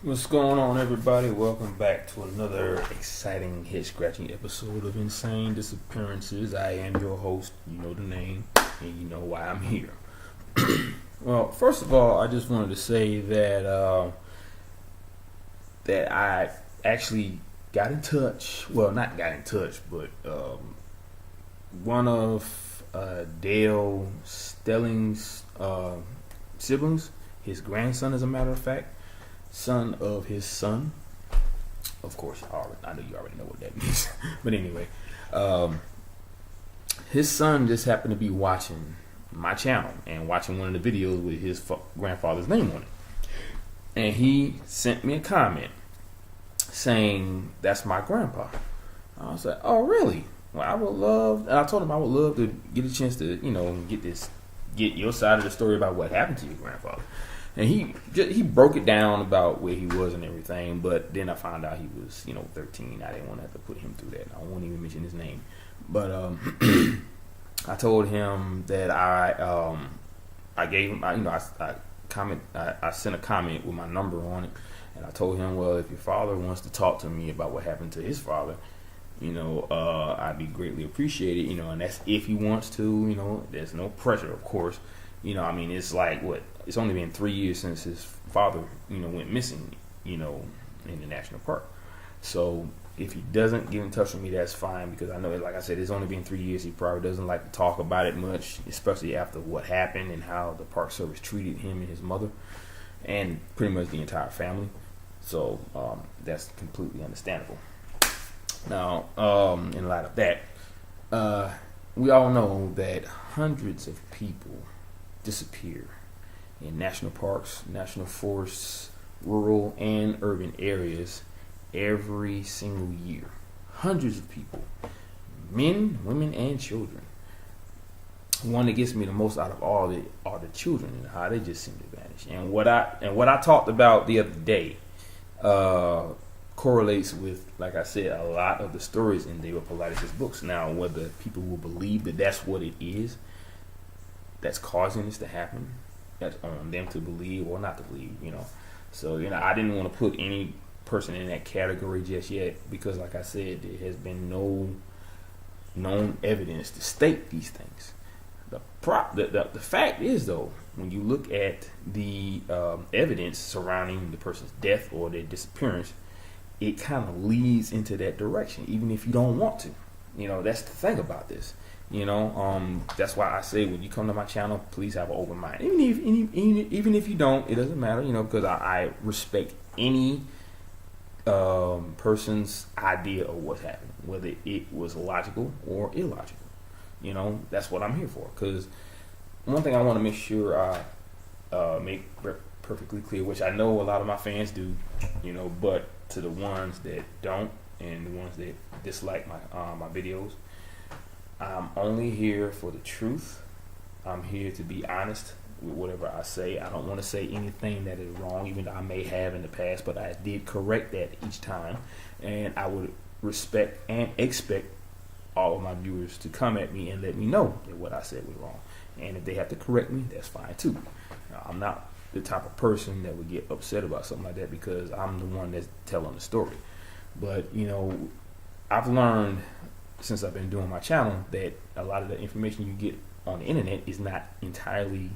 What's going on, everybody? Welcome back to another exciting, head-scratching episode of Insane Disappearances. I am your host. You know the name, and you know why I'm here. Well, first of all, I just wanted to say that I actually got in touch. Well, not got in touch, but one of Dale Stelling's siblings, his grandson, as a matter of fact. Son of his son. Of course, I know you already know what that means. But anyway, his son just happened to be watching my channel and watching one of the videos with his grandfather's name on it. And he sent me a comment saying, "That's my grandpa." I was like, "Oh, really? Well, I would love," and I told him I would love to get a chance to, get your side of the story about what happened to your grandfather. And he broke it down about where he was and everything, but then I found out he was, 13. I didn't want to have to put him through that. I won't even mention his name. But I told him that I gave him, I sent a comment with my number on it, and I told him, well, if your father wants to talk to me about what happened to his father, I'd be greatly appreciated, and that's if he wants to, there's no pressure, of course. It's like it's only been 3 years since his father, went missing, in the national park. So if he doesn't get in touch with me, that's fine, because I know, like I said, it's only been 3 years. He probably doesn't like to talk about it much, especially after what happened and how the Park Service treated him and his mother and pretty much the entire family. So that's completely understandable. Now, in light of that, we all know that hundreds of people disappear in national parks, national forests, rural and urban areas every single year. Hundreds of people, men, women, and children. One that gets me the most out of all the children and how they just seem to vanish. And what I talked about the other day correlates with, like I said, a lot of the stories in David Paulides' books. Now, whether people will believe that that's what it is that's causing this to happen, that's on them to believe or not to believe, So, I didn't want to put any person in that category just yet, because, like I said, there has been no known evidence to state these things. The fact is, though, when you look at the evidence surrounding the person's death or their disappearance, it kind of leads into that direction, even if you don't want to. That's the thing about this. That's why I say, when you come to my channel, please have an open mind. Even if you don't, it doesn't matter, because I respect any person's idea of what's happening, whether it was logical or illogical. That's what I'm here for. Because one thing I want to make sure I make perfectly clear, which I know a lot of my fans do, but to the ones that don't and the ones that dislike my videos, I'm only here for the truth. I'm here to be honest with whatever I say. I don't want to say anything that is wrong, even though I may have in the past, but I did correct that each time. And I would respect and expect all of my viewers to come at me and let me know that what I said was wrong. And if they have to correct me, that's fine too. Now, I'm not the type of person that would get upset about something like that, because I'm the one that's telling the story. But, I've learned since I've been doing my channel that a lot of the information you get on the internet is not entirely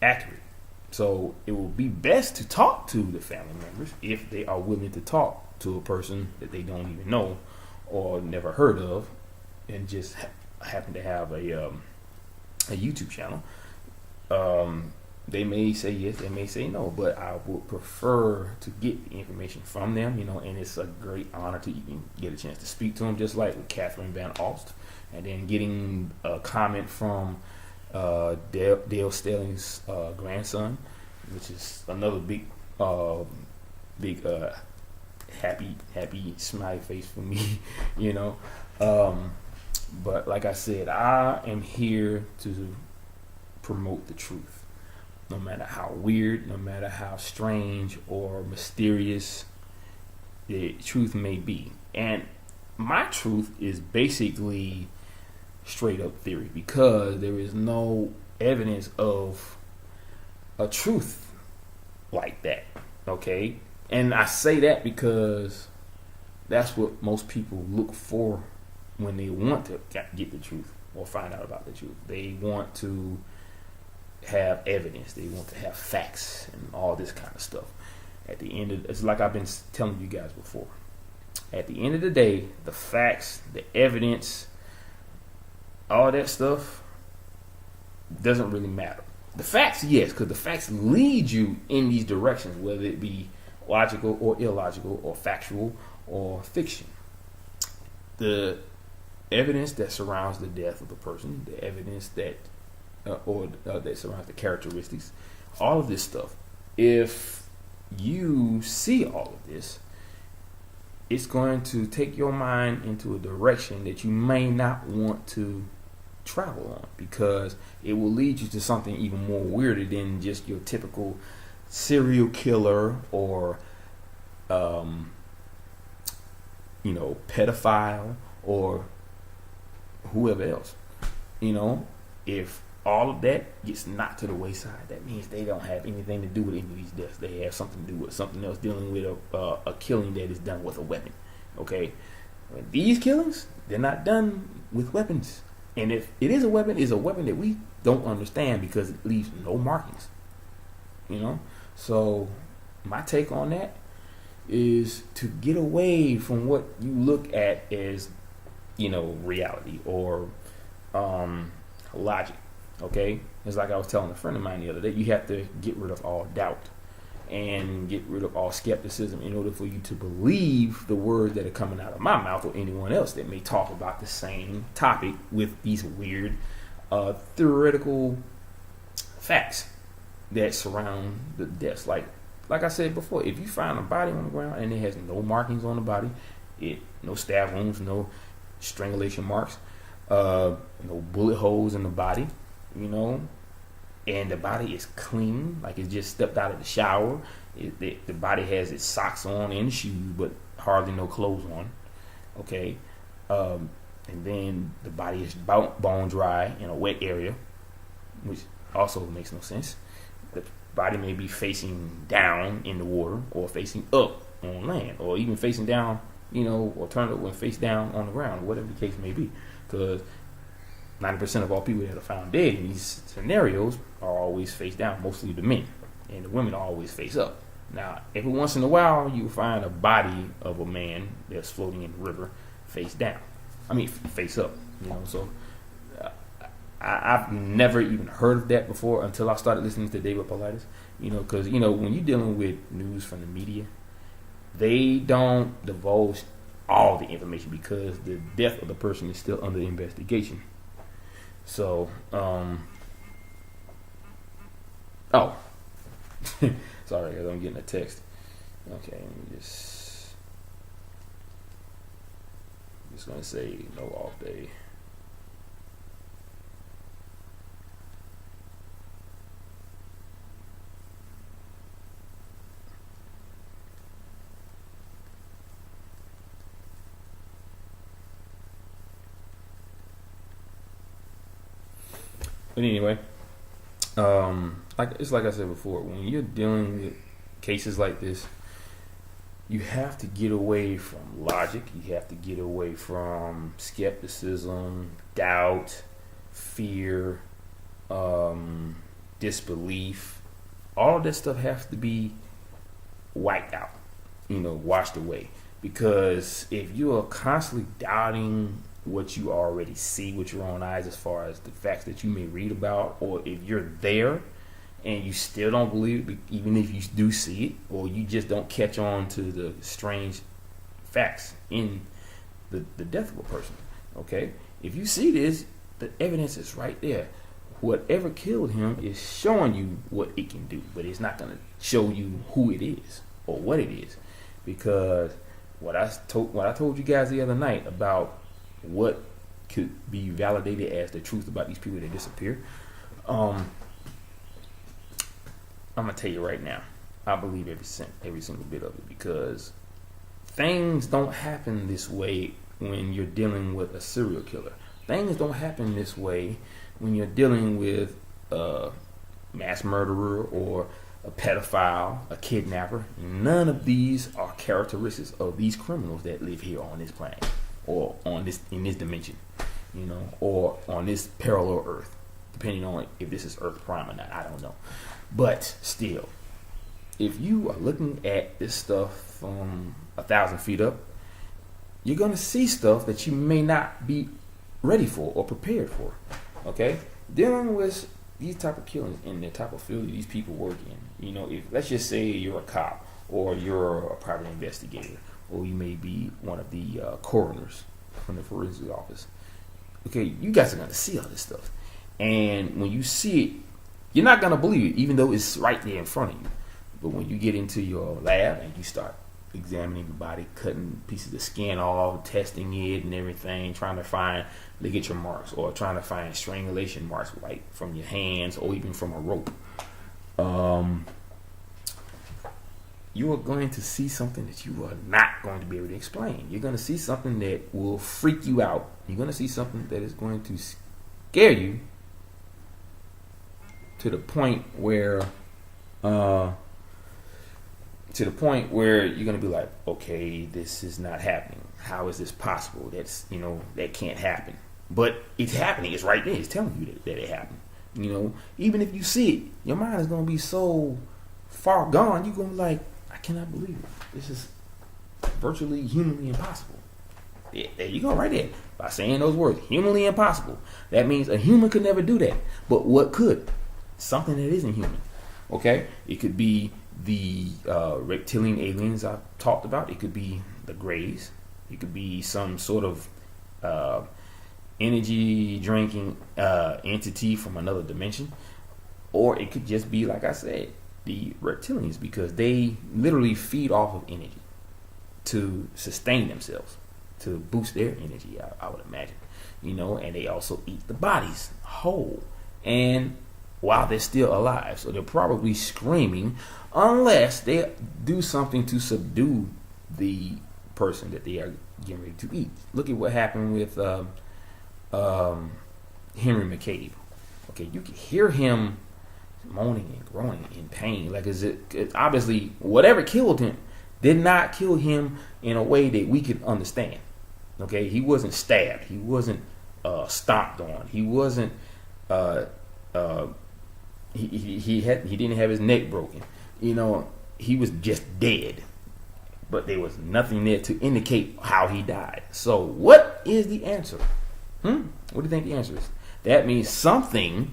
accurate. So it will be best to talk to the family members if they are willing to talk to a person that they don't even know or never heard of, and just happen to have a YouTube channel. They may say yes, they may say no, but I would prefer to get the information from them, and it's a great honor to even get a chance to speak to them, just like with Catherine Van Alst, and then getting a comment from Dale Stelling's grandson, which is another big happy smiley face for me, But like I said, I am here to promote the truth. No matter how weird, no matter how strange or mysterious the truth may be. And my truth is basically straight up theory, because there is no evidence of a truth like that. Okay, and I say that because that's what most people look for when they want to get the truth or find out about the truth. They want to have evidence. They want to have facts and all this kind of stuff. At the end of, it's like I've been telling you guys before. At the end of the day, the facts, the evidence, all that stuff doesn't really matter. The facts, yes, because the facts lead you in these directions, whether it be logical or illogical or factual or fiction. The evidence that surrounds the death of the person, the evidence that that surrounds the characteristics, all of this stuff. If you see all of this, it's going to take your mind into a direction that you may not want to travel on, because it will lead you to something even more weirder than just your typical serial killer or pedophile or whoever else. If all of that gets knocked to the wayside, that means they don't have anything to do with any of these deaths. They have something to do with something else, dealing with a killing that is done with a weapon. Okay, these killings, they're not done with weapons. And if it is a weapon, it's a weapon that we don't understand because it leaves no markings. So my take on that is to get away from what you look at as, reality or logic. Okay, it's like I was telling a friend of mine the other day. You have to get rid of all doubt and get rid of all skepticism in order for you to believe the words that are coming out of my mouth or anyone else that may talk about the same topic with these weird theoretical facts that surround the deaths. Like I said before, if you find a body on the ground and it has no markings on the body, no stab wounds, no strangulation marks, no bullet holes in the body, and the body is clean, like it just stepped out of the shower. The body has its socks on and shoes, but hardly no clothes on. Okay, and then the body is bone dry in a wet area, which also makes no sense. The body may be facing down in the water, or facing up on land, or even facing down, or turned over and face down on the ground, whatever the case may be, because 90% of all people that are found dead in these scenarios are always face down, mostly the men, and the women are always face up. Now, every once in a while, you find a body of a man that's floating in the river face down. Face up. So I've never even heard of that before until I started listening to David Paulides. Because when you're dealing with news from the media, they don't divulge all the information because the death of the person is still under investigation. So, sorry, guys, I'm getting a text. Okay, let me just gonna say no off day. But anyway, like I said before, when you're dealing with cases like this, you have to get away from logic. You have to get away from skepticism, doubt, fear, disbelief. All of that stuff has to be wiped out, washed away. Because if you are constantly doubting what you already see with your own eyes, as far as the facts that you may read about, or if you're there and you still don't believe it, even if you do see it, or you just don't catch on to the strange facts in the death of a person. Okay, if you see this, the evidence is right there. Whatever killed him is showing you what it can do, but it's not going to show you who it is or what it is, because what I told you guys the other night about what could be validated as the truth about these people that disappear, I'm gonna tell you right now, I believe every single bit of it, because things don't happen this way when you're dealing with a serial killer. Things don't happen this way when you're dealing with a mass murderer or a pedophile, a kidnapper. None of these are characteristics of these criminals that live here on this planet, or in this dimension, or on this parallel Earth, depending on if this is Earth Prime or not. I don't know, but still, if you are looking at this stuff from 1,000 feet up, you're gonna see stuff that you may not be ready for or prepared for. Okay, dealing with these type of killings in the type of field these people work in. If let's just say you're a cop, or you're a private investigator, or you may be one of the coroners from the forensic office. Okay, you guys are gonna see all this stuff, and when you see it, you're not gonna believe it, even though it's right there in front of you. But when you get into your lab and you start examining the body, cutting pieces of skin off, testing it and everything, trying to find ligature marks, or trying to find strangulation marks, like from your hands or even from a rope, you are going to see something that you are not going to be able to explain. You're going to see something that will freak you out. You're going to see something that is going to scare you to the point where you're going to be like, okay, this is not happening. How is this possible? That can't happen. But it's happening. It's right there. It's telling you that it happened. Even if you see it, your mind is going to be so far gone, you're going to be like, I cannot believe it. This is virtually humanly impossible. Yeah, there you go, right there. By saying those words, humanly impossible. That means a human could never do that. But what could? Something that isn't human. Okay? It could be the reptilian aliens I talked about. It could be the Greys. It could be some sort of energy drinking entity from another dimension. Or it could just be, like I said, the reptilians, because they literally feed off of energy to sustain themselves, to boost their energy, I would imagine. And they also eat the bodies whole, and while they're still alive. So they're probably screaming unless they do something to subdue the person that they are getting ready to eat. Look at what happened with Henry McCabe. Okay, you can hear him moaning and groaning in pain. Like, it's obviously whatever killed him did not kill him in a way that we could understand. Okay, he wasn't stabbed. He wasn't stomped on. He wasn't. He didn't have his neck broken. He was just dead. But there was nothing there to indicate how he died. So what is the answer? What do you think the answer is? That means something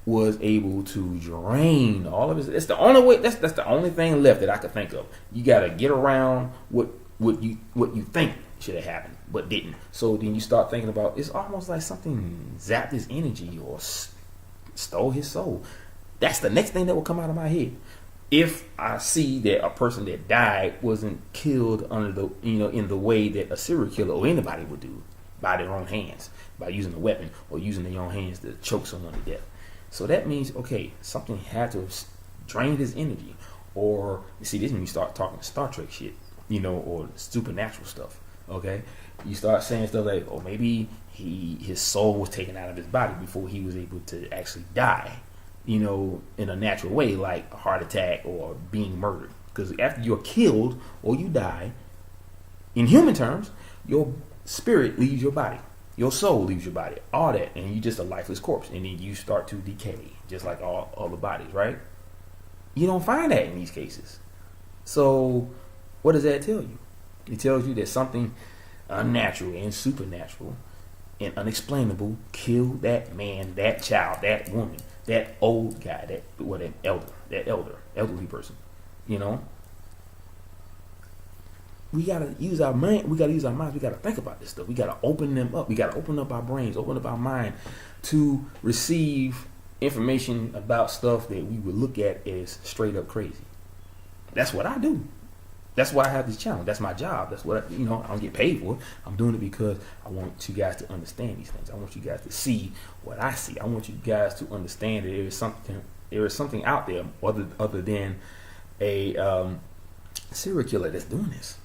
was able to drain all of his. It's the only way. That's the only thing left that I could think of. You got to get around what you think should have happened but didn't. So then you start thinking about, it's almost like something zapped his energy or stole his soul. That's the next thing that will come out of my head. If I see that a person that died wasn't killed under the in the way that a serial killer or anybody would do, by their own hands, by using a weapon or using their own hands to choke someone to death. So that means, okay, something had to have drained his energy. Or, you see, this is when you start talking Star Trek shit, or supernatural stuff, okay? You start saying stuff like, oh, maybe his soul was taken out of his body before he was able to actually die, in a natural way, like a heart attack or being murdered. Because after you're killed or you die, in human terms, your spirit leaves your body. Your soul leaves your body, all that, and you're just a lifeless corpse, and then you start to decay, just like all the bodies, right? You don't find that in these cases. So, what does that tell you? It tells you that something unnatural and supernatural and unexplainable killed that man, that child, that woman, that old guy, elderly person. We gotta use our mind. We gotta use our minds. We gotta think about this stuff. We gotta open them up. We gotta open up our brains, open up our mind to receive information about stuff that we would look at as straight up crazy. That's what I do. That's why I have this channel. That's my job. That's what I don't get paid for. I'm doing it because I want you guys to understand these things. I want you guys to see what I see. I want you guys to understand that there is something out there other than a serial killer that's doing this.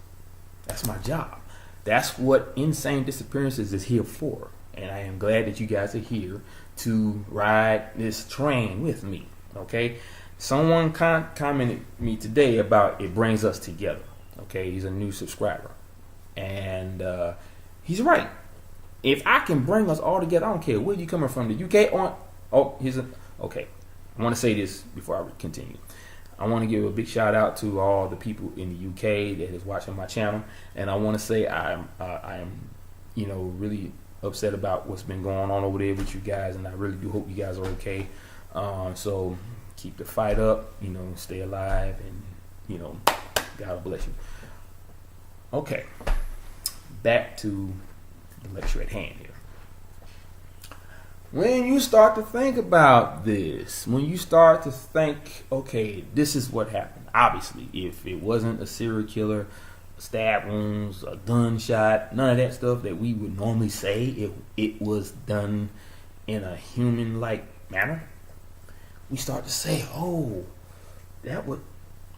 That's my job. That's what Insane Disappearances is here for. And I am glad that you guys are here to ride this train with me. Okay? Someone commented me today about it brings us together. Okay, he's a new subscriber, and he's right. If I can bring us all together, I don't care where you coming from, the UK or okay. I want to say this before I continue. I want to give a big shout out to all the people in the UK that is watching my channel, and I want to say I am, really upset about what's been going on over there with you guys, and I really do hope you guys are okay. So keep the fight up, stay alive, and God bless you. Okay, back to the lecture at hand here. When you start to think about this, when you start to think, okay, this is what happened. Obviously, if it wasn't a serial killer, stab wounds, a gunshot, none of that stuff that we would normally say, it was done in a human-like manner, we start to say, oh, the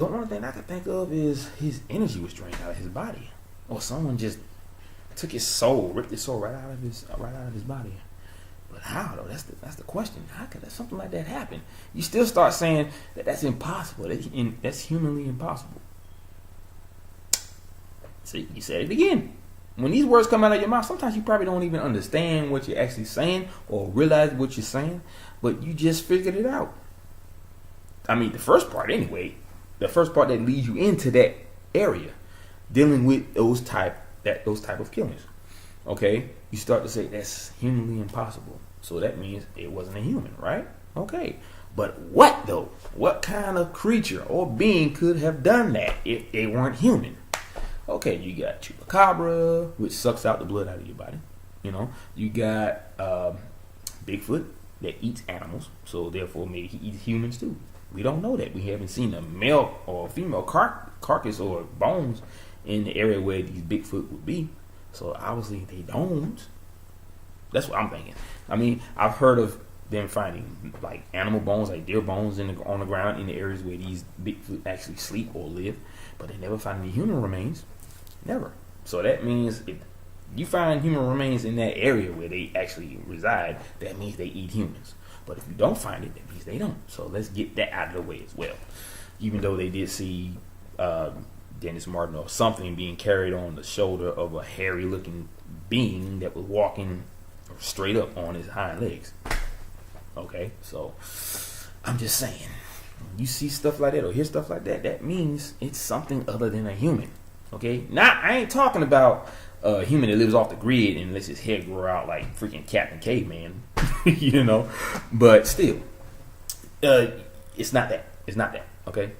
only thing I can think of is his energy was drained out of his body, or someone just took his soul, ripped his soul right out of his body. But how though? That's the question. How could something like that happen? You still start saying that's impossible. That's humanly impossible. See, you said it again. When these words come out of your mouth, sometimes you probably don't even understand what you're actually saying or realize what you're saying, but you just figured it out. I mean, the first part anyway. The first part that leads you into that area, dealing with those type of killings. Okay, you start to say that's humanly impossible. So that means it wasn't a human, right? Okay, but what though? What kind of creature or being could have done that if they weren't human? Okay, you got chupacabra, which sucks out the blood out of your body. You got Bigfoot that eats animals, so therefore maybe he eats humans too. We don't know that. We haven't seen a male or female carcass or bones in the area where these Bigfoot would be. So obviously they don't. That's what I'm thinking. I mean, I've heard of them finding like animal bones, like deer bones on the ground in the areas where these Bigfoot actually sleep or live, but they never find any human remains. Never. So that means if you find human remains in that area where they actually reside, that means they eat humans. But if you don't find it, that means they don't. So let's get that out of the way as well. Even though they did see Dennis Martin or something being carried on the shoulder of a hairy looking being that was walking straight up on his hind legs. Okay, so I'm just saying, you see stuff like that or hear stuff like that, that means it's something other than a human. Okay, now I ain't talking about a human that lives off the grid and lets his hair grow out like freaking Captain Caveman, but still, it's not that. It's not that. Okay.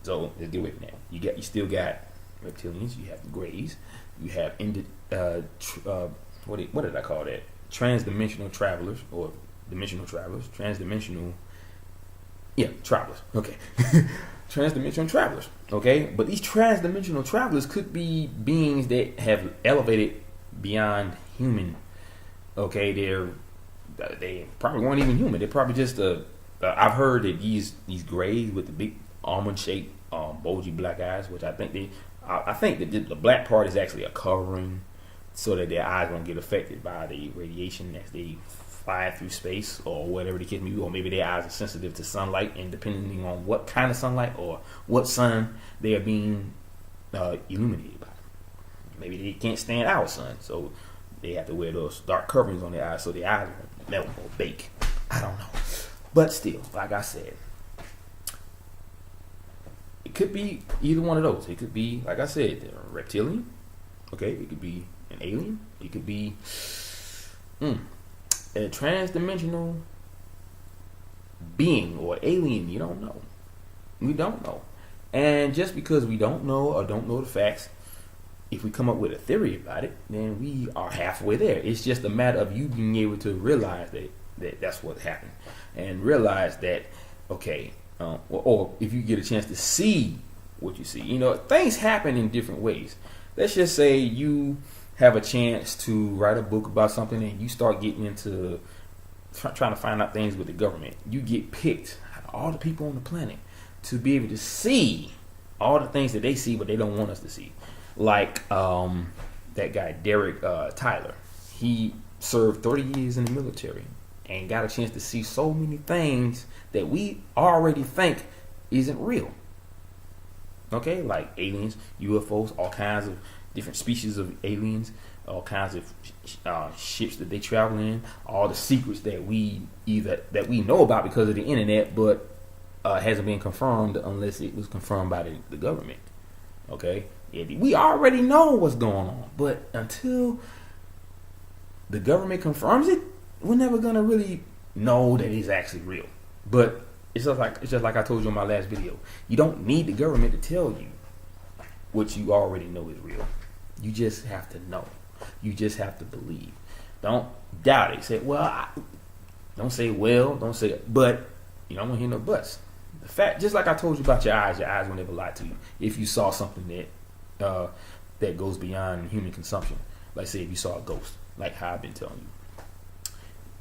So let's get away from that. You still got reptilians. You have the Greys. You have what did I call that? Transdimensional travelers or dimensional travelers. Travelers. Okay. Transdimensional travelers. Okay, but these transdimensional travelers could be beings that have elevated beyond human. Okay, they probably weren't even human. They're probably just I've heard that these Greys with the big almond-shaped, bulgy black eyes, which I think that the black part is actually a covering so that their eyes won't get affected by the radiation as they fly through space or whatever the case may be, or maybe their eyes are sensitive to sunlight, and depending on what kind of sunlight or what sun they are being illuminated by, maybe they can't stand our sun, so they have to wear those dark coverings on their eyes so their eyes won't melt or bake. I don't know, but still, like I said, it could be either one of those. It could be, like I said, a reptilian. Okay, it could be an alien. It could be a transdimensional being or alien. You don't know. We don't know. And just because we don't know or don't know the facts, if we come up with a theory about it, then we are halfway there. It's just a matter of you being able to realize that that's what happened, and realize that, okay, or if you get a chance to see what you see. Things happen in different ways. Let's just say you have a chance to write a book about something and you start getting into trying to find out things with the government. You get picked out of all the people on the planet to be able to see all the things that they see but they don't want us to see. Like that guy Derek Tyler. He served 30 years in the military, and got a chance to see so many things that we already think isn't real. Okay, like aliens, UFOs, all kinds of different species of aliens, all kinds of ships that they travel in, all the secrets that we know about because of the internet, but hasn't been confirmed unless it was confirmed by the government. Okay, we already know what's going on, but until the government confirms it, we're never gonna really know that it's actually real. But it's just like I told you in my last video. You don't need the government to tell you what you already know is real. You just have to know. You just have to believe. Don't doubt it. Say, don't say but. You don't want to hear no buts. The fact, just like I told you about your eyes will never lie to you. If you saw something that goes beyond human consumption, like say if you saw a ghost, like how I've been telling you.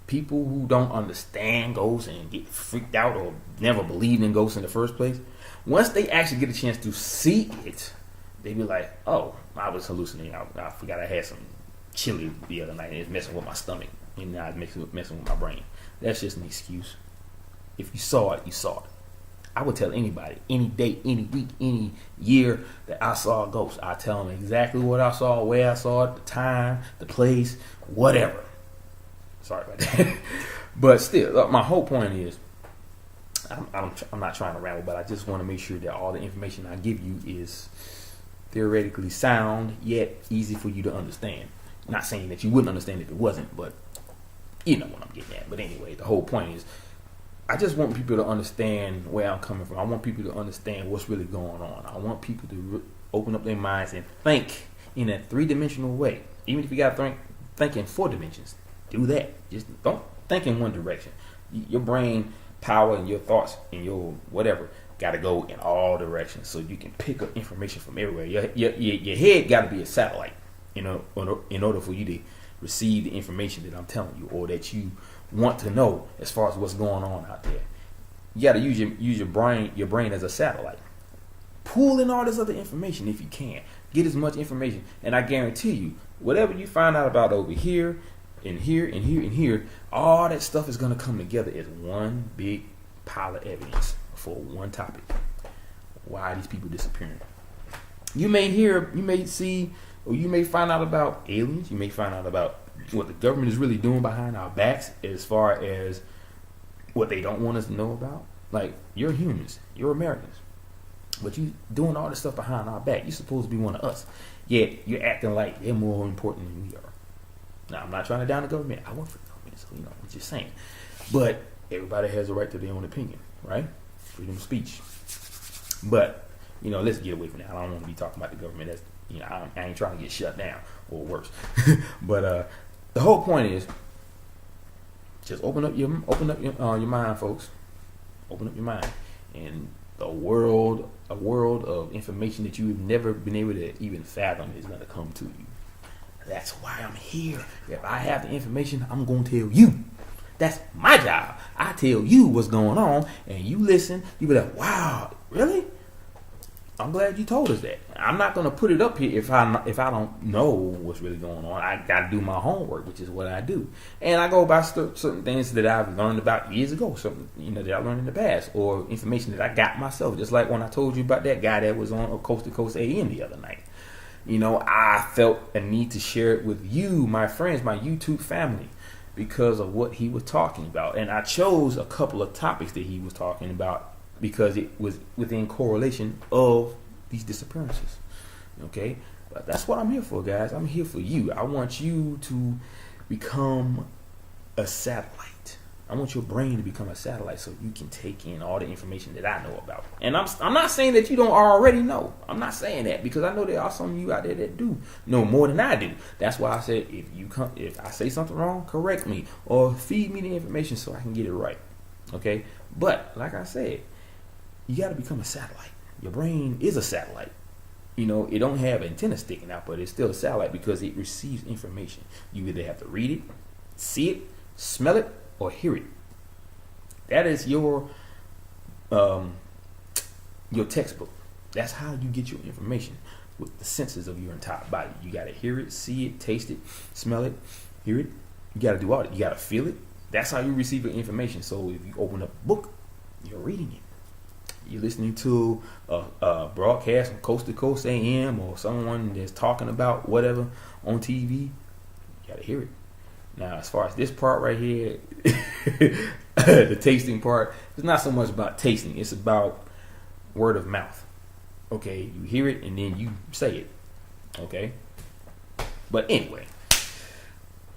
People who don't understand ghosts and get freaked out or never believed in ghosts in the first place, once they actually get a chance to see it, they be like, oh, I was hallucinating. I forgot I had some chili the other night and it's messing with my stomach. And now it's messing with my brain. That's just an excuse. If you saw it, you saw it. I would tell anybody, any day, any week, any year that I saw a ghost. I tell them exactly what I saw, where I saw it, the time, the place, whatever. Sorry about that. But still, my whole point is, I'm not trying to ramble, but I just want to make sure that all the information I give you is theoretically sound, yet easy for you to understand. Not saying that you wouldn't understand if it wasn't, but you know what I'm getting at. But anyway, the whole point is, I just want people to understand where I'm coming from. I want people to understand what's really going on. I want people to open up their minds and think in a three-dimensional way. Even if you got to think in 4 dimensions, do that. Just don't think in one direction. Your brain power and your thoughts and your whatever got to go in all directions so you can pick up information from everywhere. Your head got to be a satellite, you know, in order for you to receive the information that I'm telling you or that you want to know as far as what's going on out there. You got to use your brain as a satellite. Pull in all this other information if you can. Get as much information, and I guarantee you, whatever you find out about over here, and here, and here, and here, all that stuff is going to come together as one big pile of evidence for one topic. Why are these people disappearing? You may hear, you may see, or you may find out about aliens. You may find out about what the government is really doing behind our backs as far as what they don't want us to know about. Like, you're humans. You're Americans. But you doing all this stuff behind our back. You're supposed to be one of us. Yet, you're acting like they're more important than we are. Now, I'm not trying to down the government. I work for the government, so, you know, I'm just saying. But everybody has a right to their own opinion, right? Freedom of speech. But, you know, let's get away from that. I don't want to be talking about the government. That's, you know, I ain't trying to get shut down or worse. But the whole point is, just open up your mind, folks. Open up your mind, and a world of information that you've never been able to even fathom is going to come to you. That's why I'm here. If I have the information, I'm going to tell you. That's my job. I tell you what's going on, and you listen. You be like, wow, really? I'm glad you told us that. I'm not going to put it up here if I don't know what's really going on. I got to do my homework, which is what I do. And I go by certain things that I've learned about years ago, something, you know, that I learned in the past, or information that I got myself. Just like when I told you about that guy that was on Coast to Coast AM the other night. You know, I felt a need to share it with you, my friends, my YouTube family, because of what he was talking about. And I chose a couple of topics that he was talking about because it was within correlation of these disappearances. Okay? But that's what I'm here for, guys. I'm here for you. I want you to become a satellite. I want your brain to become a satellite so you can take in all the information that I know about. And I'm not saying that you don't already know. I'm not saying that, because I know there are some of you out there that do know more than I do. That's why I said if I say something wrong, correct me or feed me the information so I can get it right. Okay? But like I said, you got to become a satellite. Your brain is a satellite. You know, it don't have antennas sticking out, but it's still a satellite because it receives information. You either have to read it, see it, smell it, or hear it. That is your textbook. That's how you get your information, with the senses of your entire body. You got to hear it, see it, taste it, smell it, hear it. You got to do all that. You got to feel it. That's how you receive your information. So if you open up a book, you're reading it. You're listening to a broadcast on Coast to Coast AM or someone that's talking about whatever on TV. You gotta hear it. Now, as far as this part right here, the tasting part, it's not so much about tasting. It's about word of mouth. Okay, you hear it and then you say it. Okay? But anyway,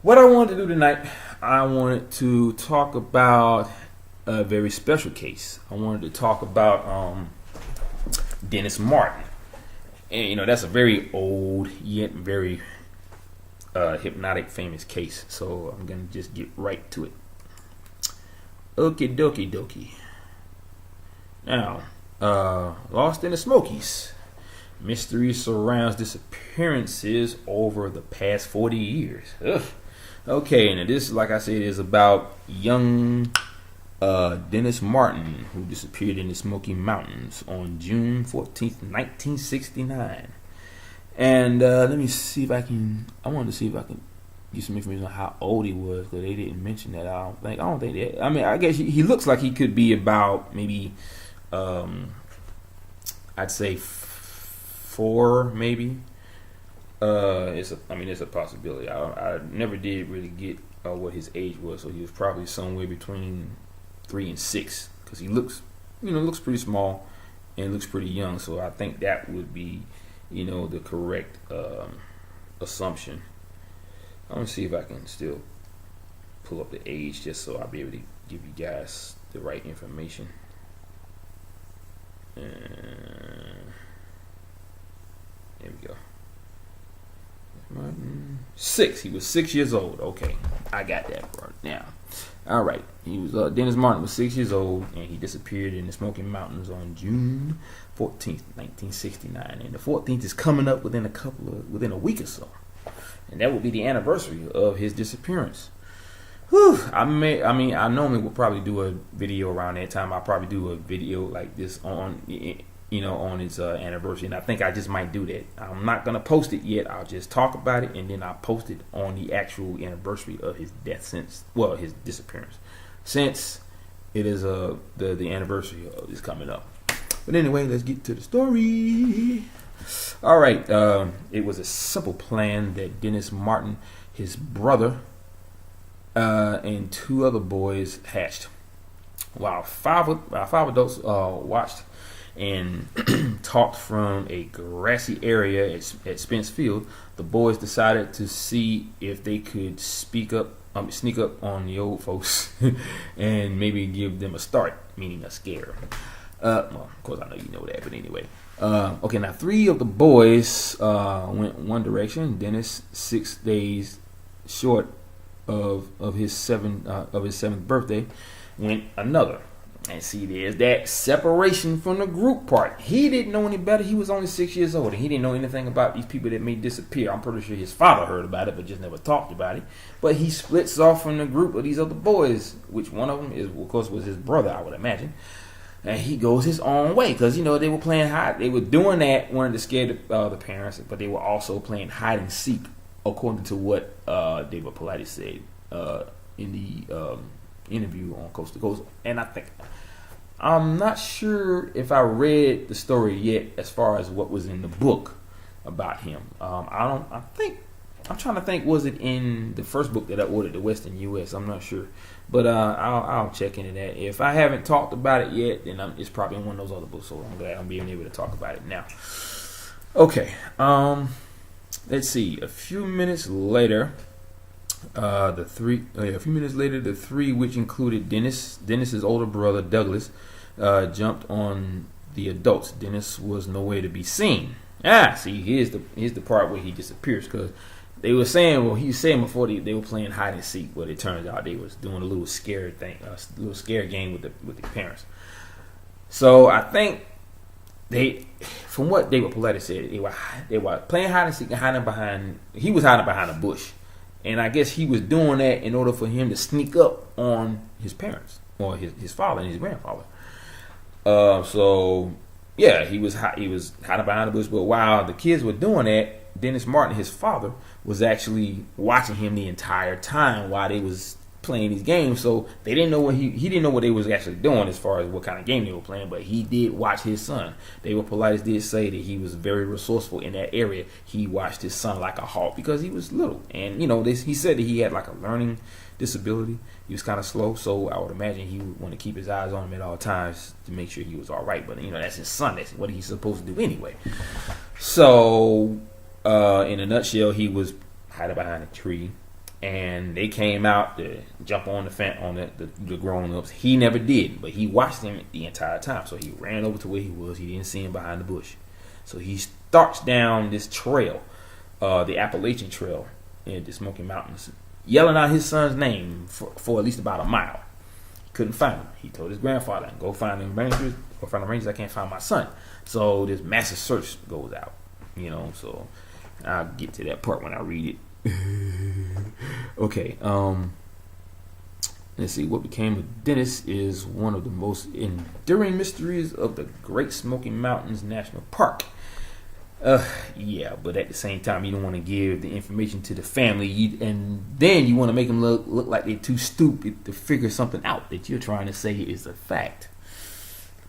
what I wanted to do tonight, I wanted to talk about a very special case. I wanted to talk about Dennis Martin. And, that's a very old yet very hypnotic famous case. So I'm going to just get right to it. Okie dokie. Now, Lost in the Smokies. Mystery surrounds disappearances over the past 40 years. Ugh. Okay, and this, like I said, is about young Dennis Martin, who disappeared in the Smoky Mountains on June 14th, 1969. And let me see if I wanted to see if I can get some information on how old he was, because they didn't mention that. I don't think that. I mean, I guess he looks like he could be about maybe, I'd say 4, maybe. It's a possibility. I never did really get what his age was, so he was probably somewhere between 3 and 6, because he looks pretty small and looks pretty young. So I think that would be, the correct assumption. I'm gonna see if I can still pull up the age just so I'll be able to give you guys the right information. There we go. Martin, 6. He was 6 years old. Okay, I got that right now. All right, he was Dennis Martin was 6 years old, and he disappeared in the Smoky Mountains on June 14th, 1969. And the 14th is coming up within a week or so, and that will be the anniversary of his disappearance. Whew. I normally would probably do a video around that time. I'll probably do a video like this on its anniversary, and I think I just might do that. I'm not gonna post it yet. I'll just talk about it, and then I'll post it on the actual anniversary of his death, his disappearance, since it is the anniversary is coming up. But anyway, let's get to the story. All right, it was a simple plan that Dennis Martin, his brother, and 2 other boys hatched, while five adults watched and talked from a grassy area at Spence Field. The boys decided to see if they could sneak up on the old folks and maybe give them a start, meaning a scare. Well, of course I know you know that, but anyway. Okay, now 3 of the boys went one direction. Dennis, 6 days short of his 7th birthday, went another. And see, there's that separation from the group part. He didn't know any better. He was only 6 years old, and he didn't know anything about these people that may disappear. I'm pretty sure his father heard about it, but just never talked about it. But he splits off from the group of these other boys, which one of them is, of course, was his brother, I would imagine. And he goes his own way, because they were playing hide. They were doing that, wanting to scare the parents, but they were also playing hide and seek, according to what David Paulides said in the interview on Coast to Coast. And I'm not sure if I read the story yet as far as what was in the book about him. I'm trying to think, was it in the first book that I ordered, The Western U.S.? I'm not sure, but I'll check into that. If I haven't talked about it yet, then it's probably in one of those other books, so I'm glad I'm being able to talk about it now. Okay, let's see. A few minutes later, the 3, which included Dennis's older brother Douglas, jumped on the adults. Dennis was nowhere to be seen. See, here's the part where he disappears, because they were saying, he was saying before they were playing hide and seek, but it turns out they was doing a little scare thing, a little scare game with the parents. So I think from what David Paulides said, they were playing hide and seek and he was hiding behind a bush. And I guess he was doing that in order for him to sneak up on his parents, or his father and his grandfather. So yeah, he was hiding behind the bush. But while the kids were doing that, Dennis Martin, his father, was actually watching him the entire time while they was playing these games, so they didn't know what he didn't know what they was actually doing as far as what kind of game they were playing. But he did watch his son. David Paulides did say that he was very resourceful in that area. He watched his son like a hawk because he was little, and he said that he had like a learning disability. He was kind of slow, so I would imagine he would want to keep his eyes on him at all times to make sure he was all right. But that's his son. That's what he's supposed to do anyway. So, in a nutshell, he was hiding behind a tree. And they came out to jump on the fence on the grown-ups. He never did, but he watched them the entire time. So he ran over to where he was. He didn't see him behind the bush. So he starts down this trail, the Appalachian Trail in the Smoky Mountains, yelling out his son's name for at least about a mile. Couldn't find him. He told his grandfather, "Go find the rangers. Go find the rangers. I can't find my son." So this massive search goes out. So I'll get to that part when I read it. Okay, let's see. What became of Dennis is one of the most enduring mysteries of the Great Smoky Mountains National Park. Yeah, but at the same time, you don't want to give the information to the family, and then you want to make them look like they're too stupid to figure something out that you're trying to say is a fact.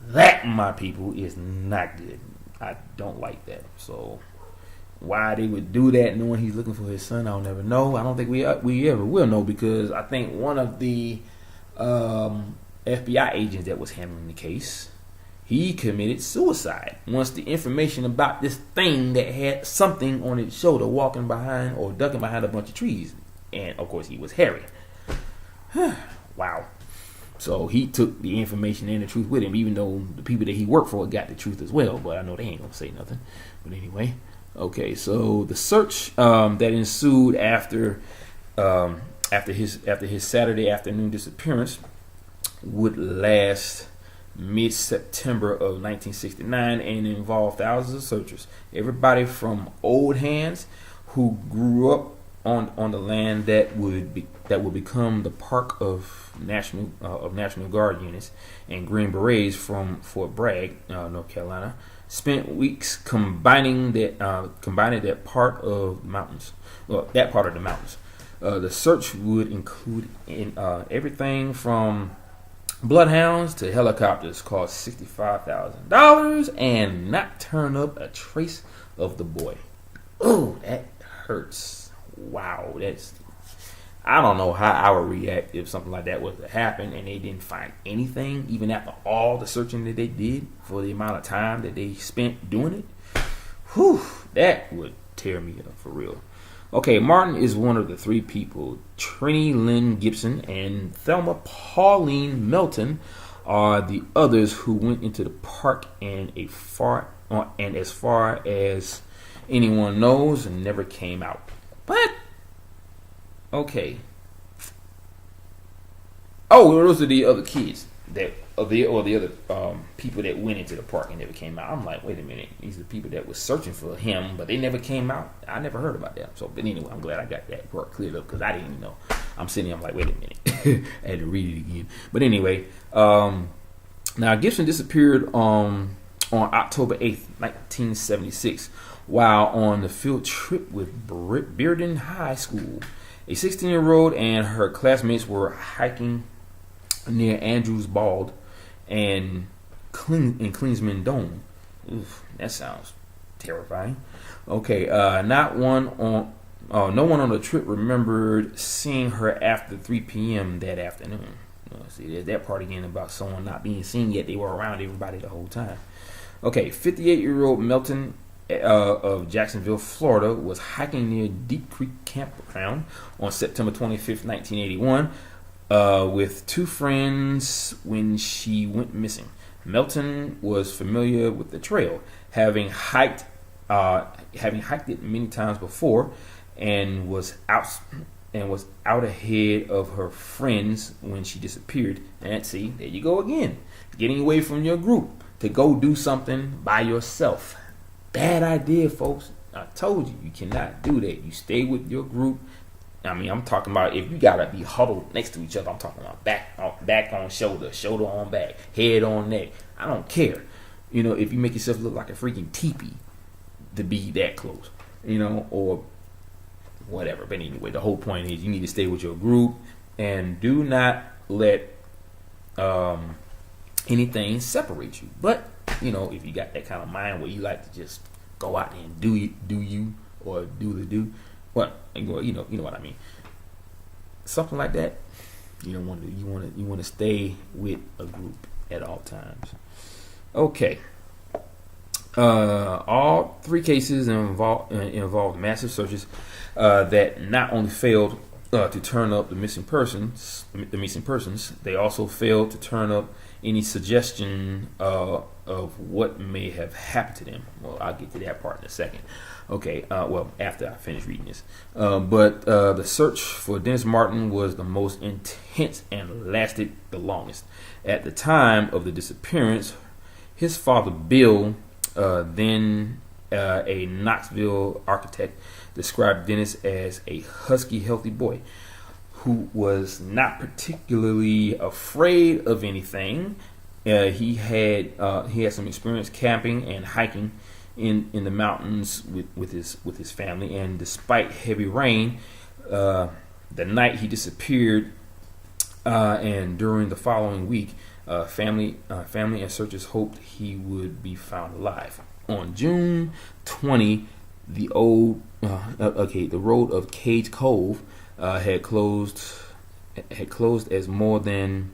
That, my people, is not good. I don't like that. So why they would do that, knowing he's looking for his son, I'll never know. I don't think we ever will know, because I think one of the FBI agents that was handling the case, he committed suicide once the information about this thing that had something on its shoulder walking behind or ducking behind a bunch of trees, and of course he was Harry. Wow. So he took the information and the truth with him, even though the people that he worked for got the truth as well. But I know they ain't gonna say nothing. But anyway. Okay, so the search that ensued after his Saturday afternoon disappearance would last mid-September of 1969 and involve thousands of searchers. Everybody from old hands who grew up on the land that would become the Park of National Guard units and Green Berets from Fort Bragg, North Carolina, spent weeks combining that part of the mountains. Well, that part of the mountains. The search would include everything from bloodhounds to helicopters, cost $65,000, and not turn up a trace of the boy. Oh, that hurts. Wow, I don't know how I would react if something like that was to happen and they didn't find anything, even after all the searching that they did for the amount of time that they spent doing it. Whew, that would tear me up for real. Okay, Martin is one of the three people. Trini Lynn Gibson and Thelma Pauline Melton are the others who went into the park, and as far as anyone knows, and never came out. But okay. Oh, those are the other kids or the other people that went into the park and never came out. I'm like, wait a minute, these are the people that were searching for him, but they never came out. I never heard about that. So, but anyway, I'm glad I got that part cleared up, because I didn't even know. I'm sitting here, I'm like, wait a minute, I had to read it again. But anyway, now Gibson disappeared on October 8th, 1976, while on the field trip with Bearden High School. A 16-year-old and her classmates were hiking near Andrews Bald and Klingsman Dome. Oof, that sounds terrifying. Okay, no one on the trip remembered seeing her after 3 p.m. that afternoon. See, there's that part again about someone not being seen, yet they were around everybody the whole time. Okay, 58-year-old Melton of Jacksonville, Florida, was hiking near Deep Creek Campground on September 25th, 1981, with two friends when she went missing. Melton was familiar with the trail, having hiked it many times before, and was out ahead of her friends when she disappeared. And see, there you go again, getting away from your group to go do something by yourself. Bad idea, folks. I told you, you cannot do that. You stay with your group. I mean, I'm talking about if you gotta be huddled next to each other. I'm talking about back on shoulder, shoulder on back, head on neck. I don't care. If you make yourself look like a freaking teepee to be that close, or whatever. But anyway, the whole point is you need to stay with your group. and do not let anything separate you. But if you got that kind of mind where you like to just go out and do you or do the do, what you know what I mean. Something like that. You don't want to. You want to stay with a group at all times. Okay. All three cases involved massive searches that not only failed to turn up the missing persons. They also failed to turn up any suggestion of what may have happened to them. Well, I'll get to that part in a second. Okay. After I finish reading this. But the search for Dennis Martin was the most intense and lasted the longest. At the time of the disappearance, his father, Bill, then a Knoxville architect, described Dennis as a husky, healthy boy who was not particularly afraid of anything. He had some experience camping and hiking in the mountains with his family, and despite heavy rain, the night he disappeared, and during the following week, family and searchers hoped he would be found alive. On June 20, the road of Cage Cove had closed as more than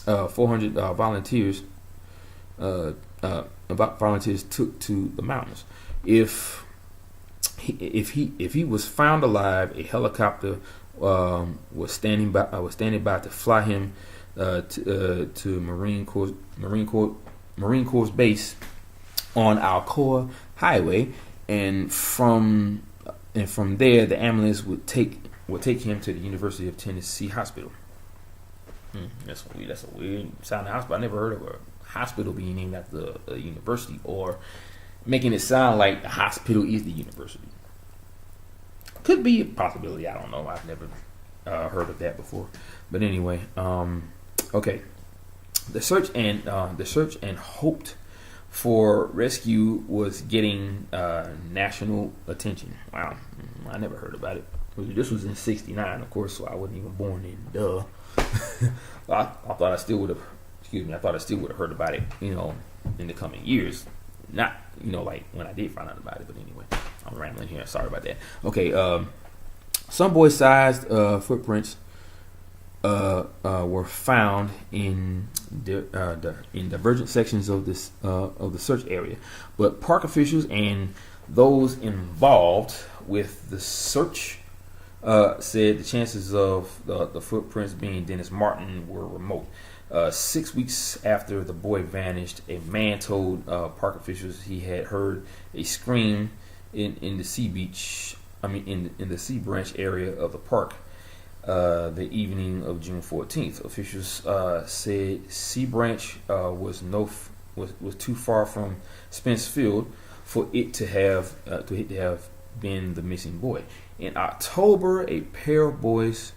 400 volunteers took to the mountains. If he was found alive, a helicopter was standing by to fly him to Marine Corps base on Alcoa Highway, and from there the ambulance would take him to the University of Tennessee Hospital. That's a weird sounding hospital. I never heard of a hospital being named after a university, or making it sound like the hospital is the university. Could be a possibility. I don't know. I've never heard of that before. But anyway, okay. The search and hoped for rescue was getting national attention. Wow, I never heard about it. This was in '69, of course, so I wasn't even born then. Duh. I thought I still would have. I thought I still would have heard about it, in the coming years. Not, like when I did find out about it. But anyway, I'm rambling here. Sorry about that. Okay. Some boy-sized footprints were found in divergent sections of the search area, but park officials and those involved with the search said the chances of the footprints being Dennis Martin were remote. 6 weeks after the boy vanished, a man told park officials he had heard a scream in the Sea Branch area of the park the evening of June 14th. Officials said Sea Branch was too far from Spence Field for it to have been the missing boy. In October, a pair of boys'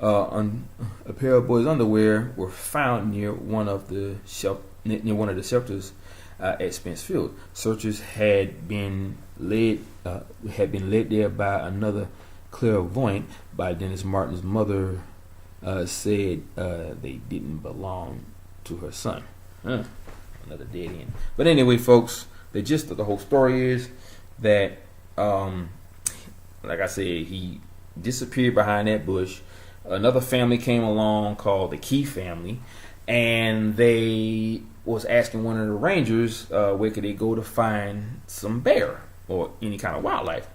underwear were found near one of the shelters at Spence Field. Searchers had been led there by another clairvoyant. By Dennis Martin's mother, said they didn't belong to her son. Another dead end. But anyway, folks, the gist of the whole story is that, like I said, he disappeared behind that bush. Another family came along called the Key family, and they was asking one of the rangers where could they go to find some bear or any kind of wildlife.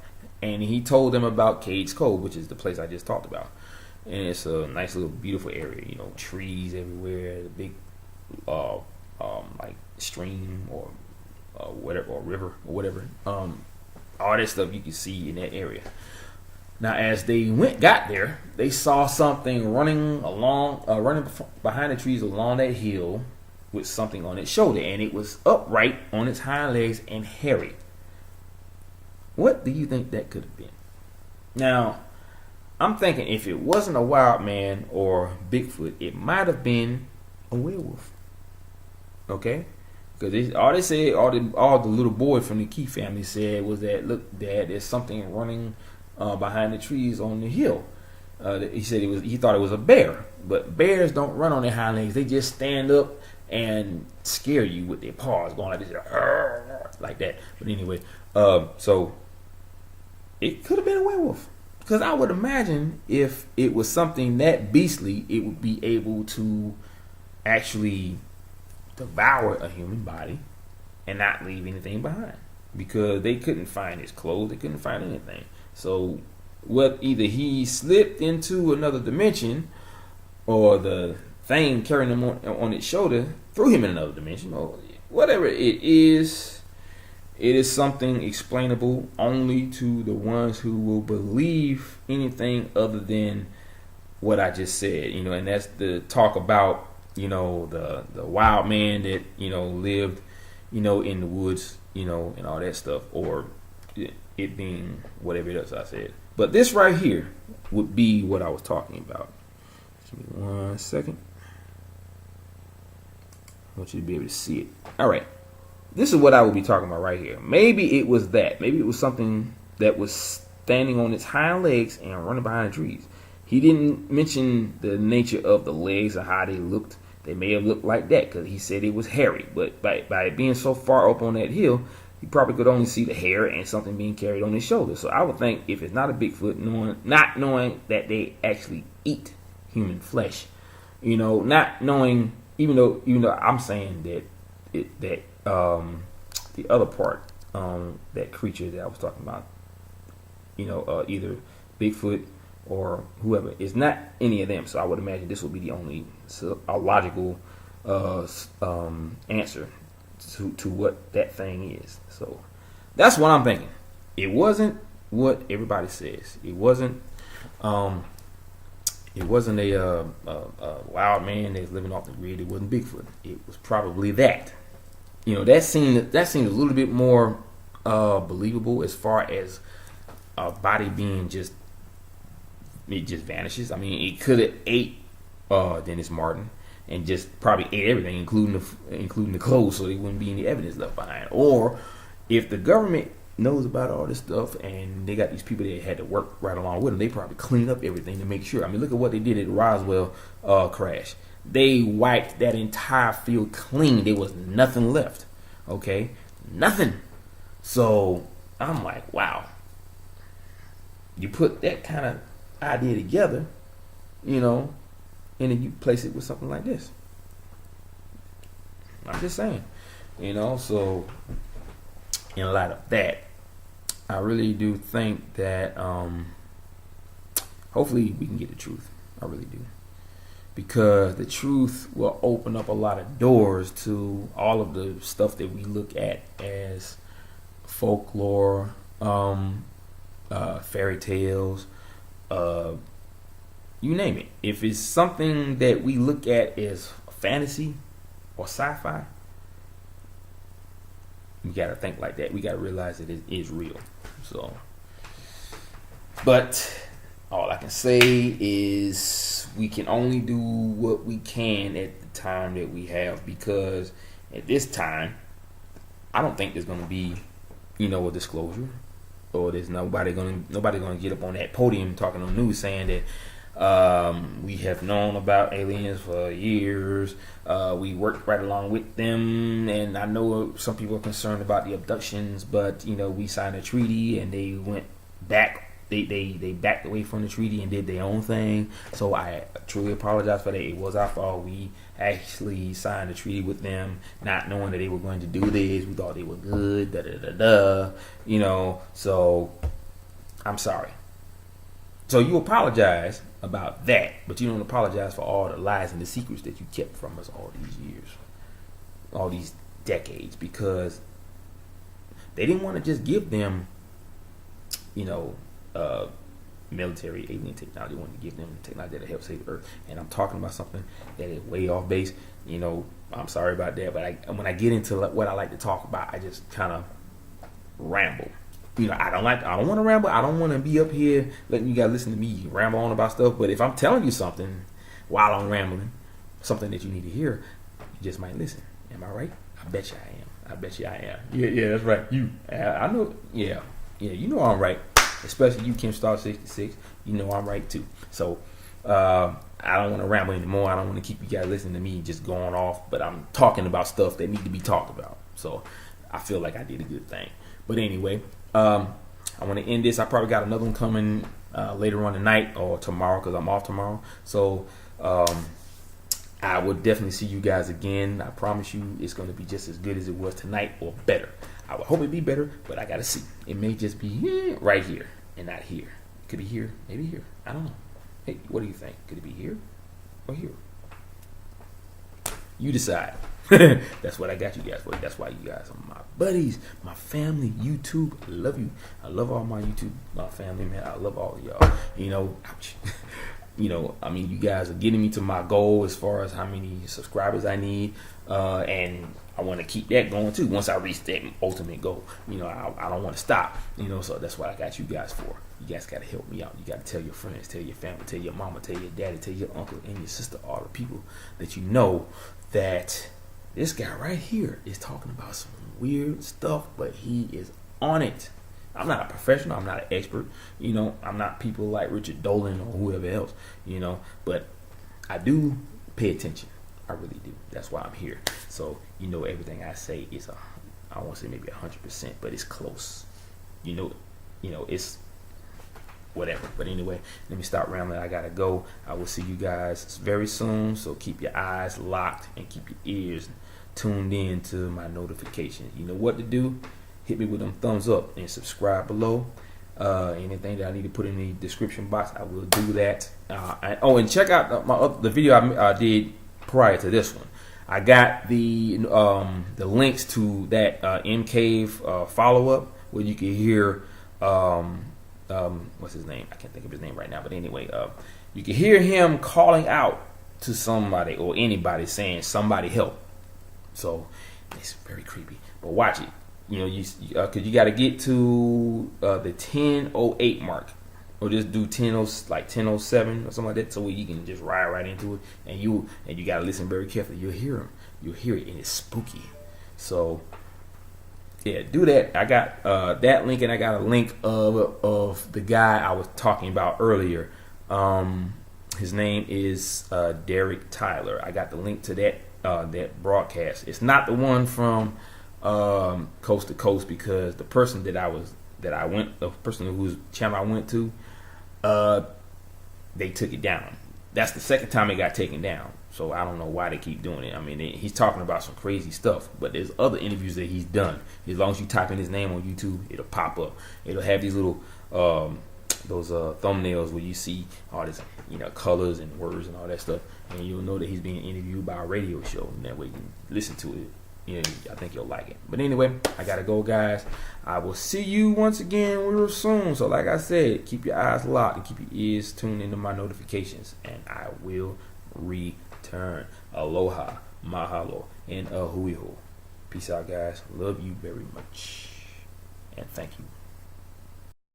And he told them about Cage Cove, which is the place I just talked about. And it's a nice little beautiful area, trees everywhere, the big like stream or whatever, or river or whatever. All that stuff you can see in that area. Now, as they got there, they saw something running behind the trees along that hill with something on its shoulder, and it was upright on its hind legs and hairy. What do you think that could have been? Now, I'm thinking if it wasn't a wild man or Bigfoot, it might have been a werewolf. Okay? Because all the little boy from the Key family said was that, look, Dad, there's something running behind the trees on the hill. He said he thought it was a bear, but bears don't run on their hind legs. They just stand up and scare you with their paws going like this, like that. But anyway, so it could have been a werewolf, because I would imagine if it was something that beastly, it would be able to actually devour a human body and not leave anything behind, because they couldn't find his clothes, they couldn't find anything. So what, either he slipped into another dimension, or the thing carrying him on its shoulder threw him in another dimension, or whatever it is something explainable only to the ones who will believe anything other than what I just said, and that's the talk about, the wild man that, lived, in the woods, and all that stuff, or it being whatever else I said. But this right here would be what I was talking about. Give me 1 second. I want you to be able to see it. All right. This is what I would be talking about right here. Maybe it was that. Maybe it was something that was standing on its hind legs and running behind the trees. He didn't mention the nature of the legs or how they looked. They may have looked like that because he said it was hairy. But by it being so far up on that hill, he probably could only see the hair and something being carried on his shoulder. So I would think, if it's not a Bigfoot, not knowing that they actually eat human flesh, not knowing, even though I'm saying that the other part, that creature that I was talking about, either Bigfoot or whoever, is not any of them. So I would imagine this would be the only logical answer to what that thing is. So that's what I'm thinking. It wasn't what everybody says. It wasn't a wild man that's living off the grid. It wasn't Bigfoot. It was probably that. That seemed a little bit more believable, as far as a body being just vanishes. I mean, it could have ate Dennis Martin and just probably ate everything, including the clothes, so there wouldn't be any evidence left behind. Or if the government knows about all this stuff and they got these people that had to work right along with them, they probably cleaned up everything to make sure. I mean, look at what they did at the Roswell crash. They wiped that entire field clean. There was nothing left. Okay? Nothing. So I'm like, wow. You put that kind of idea together, and then you place it with something like this. I'm just saying. So in light of that, I really do think that hopefully we can get the truth. I really do. Because the truth will open up a lot of doors to all of the stuff that we look at as folklore, fairy tales, you name it. If it's something that we look at as fantasy or sci-fi, we gotta think like that. We gotta realize that it is real. So, but all I can say is we can only do what we can at the time that we have, because at this time, I don't think there's gonna be, a disclosure, or there's nobody gonna get up on that podium talking on the news saying that we have known about aliens for years. We worked right along with them, and I know some people are concerned about the abductions, but we signed a treaty and they went back. They backed away from the treaty and did their own thing. So I truly apologize for that. It was our fault. We actually signed a treaty with them, not knowing that they were going to do this. We thought they were good. So I'm sorry. So you apologize about that, but you don't apologize for all the lies and the secrets that you kept from us all these years, all these decades, because they didn't want to just give them, military alien technology. They wanted to give them technology that help save the Earth. And I'm talking about something that is way off base. I'm sorry about that, but when I get into what I like to talk about, I just kind of ramble. I don't want to ramble. I don't want to be up here letting you guys listen to me ramble on about stuff. But if I'm telling you something while I'm rambling, something that you need to hear, you just might listen. Am I right? I bet you I am. Yeah, that's right. I know. Yeah, I'm right. especially you, Kim Star 66. You know I'm right too. So I don't want to ramble anymore. I don't want to keep you guys listening to me just going off, but I'm talking about stuff that need to be talked about. So I feel like I did a good thing. But anyway, I want to end this. I probably got another one coming later on tonight or tomorrow because I'm off tomorrow. So I will definitely see you guys again. I promise you it's going to be just as good as it was tonight or better. I would hope it be better, but I got to see. It may just be right here and not here. It could be here, maybe here. I don't know. Hey, what do you think? Could it be here or here? You decide. That's what I got you guys for. That's why you guys are my buddies, my family, YouTube. I love you. I love all my YouTube, my family, man. I love all of y'all. You know, ouch. You know, I mean, you guys are getting me to my goal as far as how many subscribers I need, and I want to keep that going too. Once I reach that ultimate goal, you know, I don't want to stop. You know, so that's what I got you guys for. You guys got to help me out. You got to tell your friends, tell your family, tell your mama, tell your daddy, tell your uncle and your sister, all the people that you know that this guy right here is talking about some weird stuff, but he is on it. I'm not a professional. I'm not an expert. You know, I'm not people like Richard Dolan or whoever else, you know, but I do pay attention. I really do. That's why I'm here. So, you know, everything I say is, I won't say maybe 100%, but it's close. You know, it's whatever. But anyway, let me stop rambling. I got to go. I will see you guys very soon. So keep your eyes locked and keep your ears tuned in to my notifications. You know what to do. Hit me with them thumbs up and subscribe below. Anything that I need to put in the description box, I will do that. And check out the video I did prior to this one. I got the links to that M Cave follow up where you can hear what's his name? I can't think of his name right now. But anyway, you can hear him calling out to somebody or anybody saying somebody help. So it's very creepy. But watch it. You know, cause you got to get to the 10:08 mark, or just do 10:07 or something like that, so you can just ride right into it. And you got to listen very carefully. You'll hear him. You'll hear it, and it's spooky. So yeah, do that. I got that link, and I got a link of the guy I was talking about earlier. His name is Derek Tyler. I got the link to that broadcast. It's not the one from Coast to Coast, because the person the person whose channel I went to, they took it down. That's the second time it got taken down. So I don't know why they keep doing it. I mean, he's talking about some crazy stuff, but there's other interviews that he's done. As long as you type in his name on YouTube, it'll pop up. It'll have these little those thumbnails where you see all this, you know, colors and words and all that stuff, and you'll know that he's being interviewed by a radio show, and that way you can listen to it. You know, I think you'll like it. But anyway, I gotta go, guys. I will see you once again real soon. So like I said, keep your eyes locked and keep your ears tuned into my notifications, and I will return. Aloha, mahalo, and ahuiho. Peace out, guys. Love you very much, and thank you.